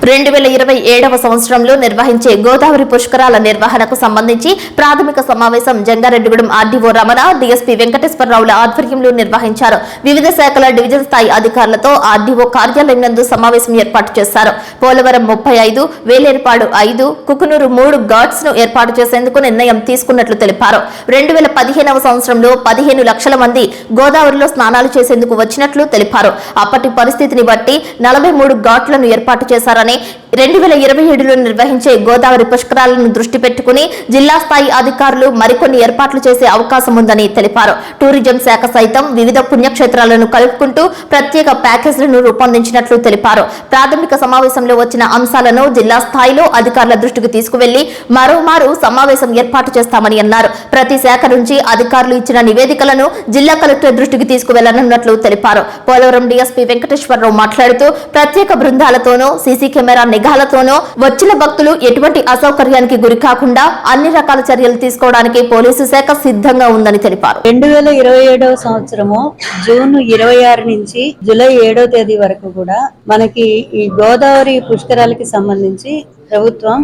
2027వ సంవత్సరంలో నిర్వహించే గోదావరి పుష్కరాల నిర్వహణకు సంబంధించి ప్రాథమిక సమావేశం జంగారెడ్డిగూడెం ఆర్డీఓ రమణ, డీఎస్పీ వెంకటేశ్వరరావుల ఆధ్వర్యంలో నిర్వహించారు. వివిధ శాఖల డివిజన్ స్థాయి అధికారులతో ఆర్డీఓ కార్యాలయం నందు సమావేశం ఏర్పాటు చేశారు. పోలవరం 35, వేలేరుపాడు 5, కుకునూరు 3 గార్డ్స్ ను ఏర్పాటు చేసేందుకు నిర్ణయం తీసుకున్నట్లు తెలిపారు. 2015వ సంవత్సరంలో 15 లక్షల మంది గోదావరిలో స్నానాలు చేసేందుకు వచ్చినట్లు తెలిపారు. అప్పటి పరిస్థితిని బట్టి 43 ఘాట్లను ఏర్పాటు చేశారని, 2027లో నిర్వహించే గోదావరి పుష్కరాలను దృష్టి పెట్టుకుని జిల్లా స్థాయి అధికారులు మరికొన్ని ఏర్పాట్లు చేసే అవకాశం ఉందని తెలిపారు. టూరిజం శాఖ సైతం వివిధ పుణ్యక్షేత్రాలను కలుపుకుంటూ ప్రత్యేక ప్యాకేజీలను రూపొందించినట్లు తెలిపారు. ప్రాథమిక సమావేశంలో వచ్చిన అంశాలను జిల్లా స్థాయిలో అధికారుల దృష్టికి తీసుకువెళ్లి మరోమారు సమావేశం ఏర్పాటు చేస్తామని అన్నారు. ప్రతి శాఖ నుంచి అధికారులు ఇచ్చిన నివేదికలను జిల్లా కలెక్టర్ దృష్టికి తీసుకువెళ్లనున్నట్లు తెలిపారు. పోలవరం డీఎస్పీ వెంకటేశ్వరరావు మాట్లాడుతూ ప్రత్యేక బృందాలతోనూ సీసీ కెమెరా నిఘాలతోనూ వచ్చిన భక్తులు ఎటువంటి అసౌకర్యానికి గురి కాకుండా అన్ని రకాల చర్యలు తీసుకోవడానికి పోలీసు శాఖ సిద్ధంగా ఉందని తెలిపారు. 2027వ సంవత్సరము జూన్ 26 నుంచి జూలై 7వ తేదీ వరకు కూడా మనకి ఈ గోదావరి పుష్కరాలకి సంబంధించి ప్రభుత్వం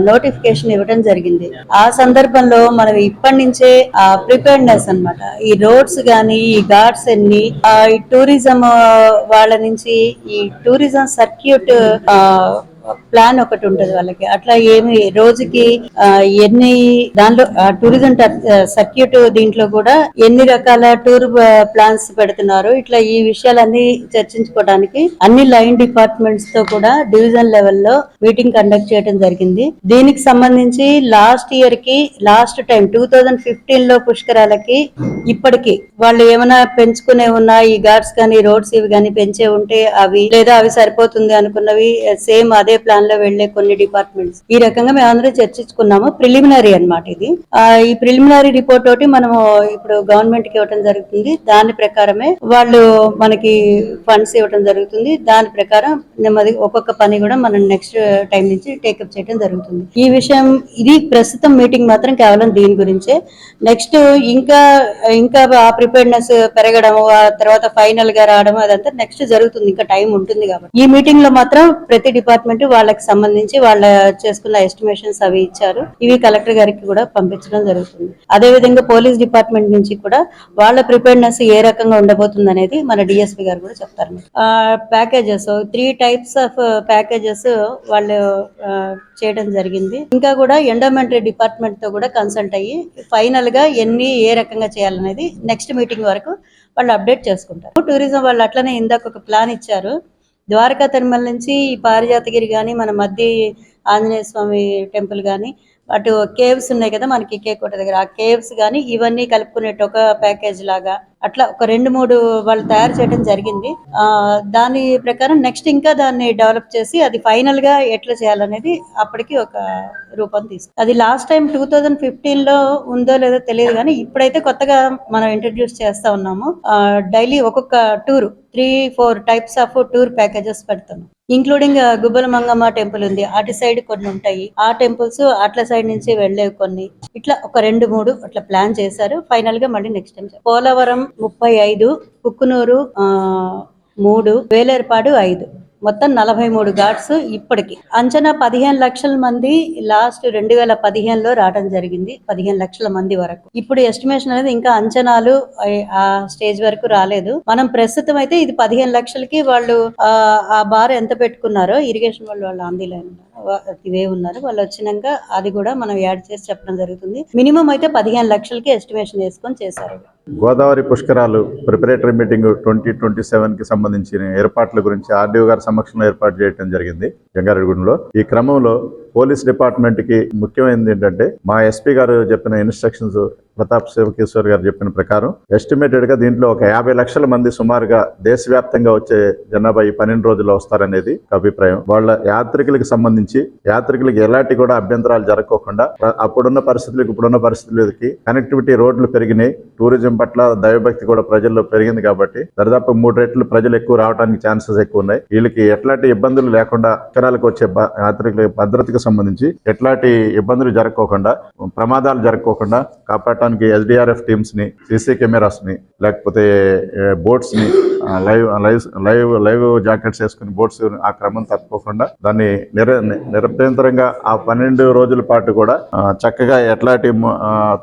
నోటిఫికేషన్ ఇవ్వడం జరిగింది. ఆ సందర్భంలో మనం ఇప్పటి నుంచే ప్రిపేర్నెస్ అన్నమాట. ఈ రోడ్స్ గానీ, ఈ ఘాట్స్ అన్ని, ఈ టూరిజం వాళ్ళ నుంచి ఈ టూరిజం సర్క్యూట్ ప్లాన్ ఒకటి ఉంటది వాళ్ళకి. అట్లా ఏమి రోజుకి ఎన్ని దాంట్లో టూరిజం సర్క్యూట్ దీంట్లో కూడా ఎన్ని రకాల టూర్ ప్లాన్స్ పెడుతున్నారు, ఇట్లా ఈ విషయాలన్నీ చర్చించుకోవడానికి అన్ని లైన్ డిపార్ట్మెంట్స్ తో కూడా డివిజన్ లెవెల్లో మీటింగ్ కండక్ట్ చేయడం జరిగింది. దీనికి సంబంధించి లాస్ట్ ఇయర్ కి లాస్ట్ టైం 2015లో పుష్కరాలకి ఇప్పటికి వాళ్ళు ఏమైనా పెంచుకునే ఉన్నా, ఈ ఘాట్స్ కానీ రోడ్స్ ఇవి కానీ పెంచే ఉంటే అవి, లేదా అవి సరిపోతుంది అనుకున్నవి సేమ్ అదే ప్లాన్ లో వెళ్లే కొన్ని డిపార్ట్మెంట్స్, ఈ రకంగా మేము అందరూ చర్చించుకున్నాము. ప్రిలిమినరీ అన్నమాట ఇది. ఈ ప్రిలిమినరీ రిపోర్ట్ తోటి మనము ఇప్పుడు గవర్నమెంట్ కి ఇవ్వడం జరుగుతుంది. దాని ప్రకారమే వాళ్ళు మనకి ఫండ్స్ ఇవ్వడం జరుగుతుంది. దాని ప్రకారం నెమ్మది ఒక్కొక్క పని కూడా మనం నెక్స్ట్ టైం నుంచి టేకప్ చేయడం జరుగుతుంది. ఈ విషయం ఇది ప్రస్తుతం మీటింగ్ మాత్రం కేవలం దీని గురించే. నెక్స్ట్ ఇంకా ఆ ప్రిపేర్నెస్ పెరగడము, ఆ తర్వాత ఫైనల్ గా రావడం అదంతా నెక్స్ట్ జరుగుతుంది. ఇంకా టైం ఉంటుంది కాబట్టి ఈ మీటింగ్ లో మాత్రం ప్రతి డిపార్ట్మెంట్ వాళ్ళకి సంబంధించి వాళ్ళ చేసుకున్న ఎస్టిమేషన్స్ అవి ఇచ్చారు. ఇవి కలెక్టర్ గారికి కూడా పంపించడం జరుగుతుంది. అదే విధంగా పోలీస్ డిపార్ట్మెంట్ నుంచి కూడా వాళ్ళ ప్రిపేర్నెస్ ఏ రకంగా ఉండబోతుంది అనేది మన డిఎస్పీ గారు కూడా చెప్తారు. ప్యాకేజెస్ 3 types ఆఫ్ ప్యాకేజెస్ వాళ్ళు చేయడం జరిగింది. ఇంకా కూడా ఎండోమెంటరీ డిపార్ట్మెంట్ తో కూడా కన్సల్ట్ అయ్యి ఫైనల్ గా ఏ రకంగా చేయాలనేది నెక్స్ట్ మీటింగ్ వరకు వాళ్ళు అప్డేట్ చేసుకుంటారు. టూరిజం వాళ్ళు అట్లనే ఇందాక ఒక ప్లాన్ ఇచ్చారు. ద్వారకా తిరుమల నుంచి ఈ పారిజాతగిరి కానీ, మన మధ్య ఆంజనేయ స్వామి టెంపుల్ కానీ, అటు కేవ్స్ ఉన్నాయి కదా మనకి కేకోట దగ్గర, ఆ కేవ్స్ కానీ ఇవన్నీ కలుపుకునేట్టు ఒక ప్యాకేజ్ లాగా అట్లా ఒక 2-3 వాళ్ళు తయారు చేయడం జరిగింది. దాని ప్రకారం నెక్స్ట్ ఇంకా దాన్ని డెవలప్ చేసి అది ఫైనల్ గా ఎట్లా చేయాలనేది అప్పటికి ఒక రూపం తీసుకు. అది లాస్ట్ టైం 2015లో ఉందో లేదో తెలియదు, కానీ ఇప్పుడైతే కొత్తగా మనం ఇంట్రడ్యూస్ చేస్తా ఉన్నాము. డైలీ ఒక్కొక్క tour 3-4 types of tour packages పెడుతున్నాం. ఇంక్లూడింగ్ గుబ్బల మంగమ్మ టెంపుల్ ఉంది, అటు సైడ్ కొన్ని ఉంటాయి, ఆ టెంపుల్స్ అట్లా సైడ్ నుంచి వెళ్లేవి కొన్ని, ఇట్లా ఒక 2-3 అట్లా ప్లాన్ చేశారు. ఫైనల్ గా మళ్ళీ నెక్స్ట్ టైం పోలవరం 35, కుక్కునూరు 3, వేలేరుపాడు 5, మొత్తం 43 ఘాట్స్. ఇప్పటికి అంచనా 15 లక్షల మంది లాస్ట్ 2015లో రావడం జరిగింది. 15 లక్షల మంది వరకు. ఇప్పుడు ఎస్టిమేషన్ అనేది ఇంకా అంచనాలు ఆ స్టేజ్ వరకు రాలేదు. మనం ప్రస్తుతం అయితే ఇది 15 లక్షలకి వాళ్ళు ఆ బార్ ఎంత పెట్టుకున్నారో, ఇరిగేషన్ వాళ్ళు ఆందీలో ఇవే ఉన్నారు, వాళ్ళు వచ్చినాక అది కూడా మనం యాడ్ చేసి చెప్పడం జరుగుతుంది. మినిమం అయితే 15 లక్షలకి ఎస్టిమేషన్ వేసుకొని చేశారు. గోదావరి పుష్కరాలు ప్రిపరేటరీ మీటింగ్ 2027కి సంబంధించిన ఏర్పాట్ల గురించి ఆర్డీఓ గారి సమక్షంలో ఏర్పాటు చేయడం జరిగింది జంగారెడ్డిగూడెంలో. ఈ క్రమంలో పోలీస్ డిపార్ట్మెంట్ కి ముఖ్యమైనది ఏంటంటే, మా ఎస్పీ గారు చెప్పిన ఇన్స్ట్రక్షన్స్, ప్రతాప్ శివకేశ్వర్ గారు చెప్పిన ప్రకారం ఎస్టిమేటెడ్ గా దీంట్లో ఒక 50 లక్షల మంది సుమారుగా దేశవ్యాప్తంగా వచ్చే జనాభా ఈ 12 రోజుల్లో వస్తారనేది అభిప్రాయం. వాళ్ళ యాత్రికులకు సంబంధించి యాత్రికులకు ఎలాంటి కూడా అభ్యంతరాలు జరగకోకుండా, అప్పుడున్న పరిస్థితులకు ఇప్పుడున్న పరిస్థితులకి కనెక్టివిటీ రోడ్లు పెరిగినాయి, టూరిజం పట్ల దైవభక్తి కూడా ప్రజల్లో పెరిగింది కాబట్టి దాదాపు 3 రెట్లు ప్రజలు ఎక్కువ రావడానికి ఛాన్సెస్ ఎక్కువ ఉన్నాయి. వీళ్ళకి ఎట్లాంటి ఇబ్బందులు లేకుండా పుష్కరాలకు వచ్చే యాత్రికుల భద్రతకు కు సంబంధించి ఎట్లాంటి ఇబ్బందులు జరగకోకుండా, ప్రమాదాలు జరగకోకుండా కాపాడటానికి ఎస్డిఆర్ఎఫ్ టీమ్స్ ని, సీసీ కెమెరాస్ ని, లేకపోతే బోట్స్ ని, లైవ్ జాకెట్స్ వేసుకుని బోట్స్ ఆ క్రమం తప్పుకోకుండా దాన్ని నిరంతరంగా ఆ 12 రోజుల పాటు కూడా చక్కగా ఎట్లాంటి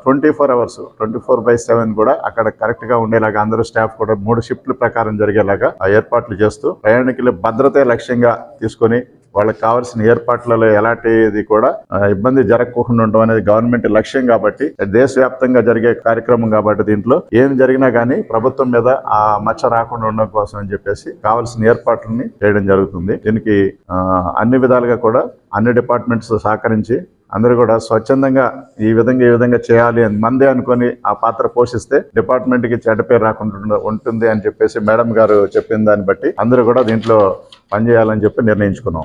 24/7 కూడా అక్కడ కరెక్ట్ గా ఉండేలాగా అందరూ స్టాఫ్ కూడా 3 షిఫ్ట్ల ప్రకారం జరిగేలాగా ఆ ఏర్పాట్లు చేస్తూ ప్రయాణికుల భద్రతే లక్ష్యంగా తీసుకొని వాళ్ళకి కావాల్సిన ఏర్పాట్లలో ఎలాంటిది కూడా ఇబ్బంది జరగకుండా ఉండడం అనేది గవర్నమెంట్ లక్ష్యం కాబట్టి, దేశవ్యాప్తంగా జరిగే కార్యక్రమం కాబట్టి దీంట్లో ఏం జరిగినా గానీ ప్రభుత్వం మీద ఆ మచ్చ రాకుండా ఉండడం కోసం అని చెప్పేసి కావాల్సిన ఏర్పాట్లని చేయడం జరుగుతుంది. దీనికి అన్ని విధాలుగా కూడా అన్ని డిపార్ట్మెంట్స్ సహకరించి అందరూ కూడా స్వచ్ఛందంగా ఈ విధంగా చేయాలి అని మందే అనుకొని ఆ పాత్ర పోషిస్తే డిపార్ట్మెంట్ కి చెడ్డ పేరు రాకుండా ఉంటుంది అని చెప్పేసి మేడం గారు చెప్పిన దాన్ని బట్టి అందరూ కూడా దీంట్లో పనిచేయాలని చెప్పి నిర్ణయించుకున్నాం.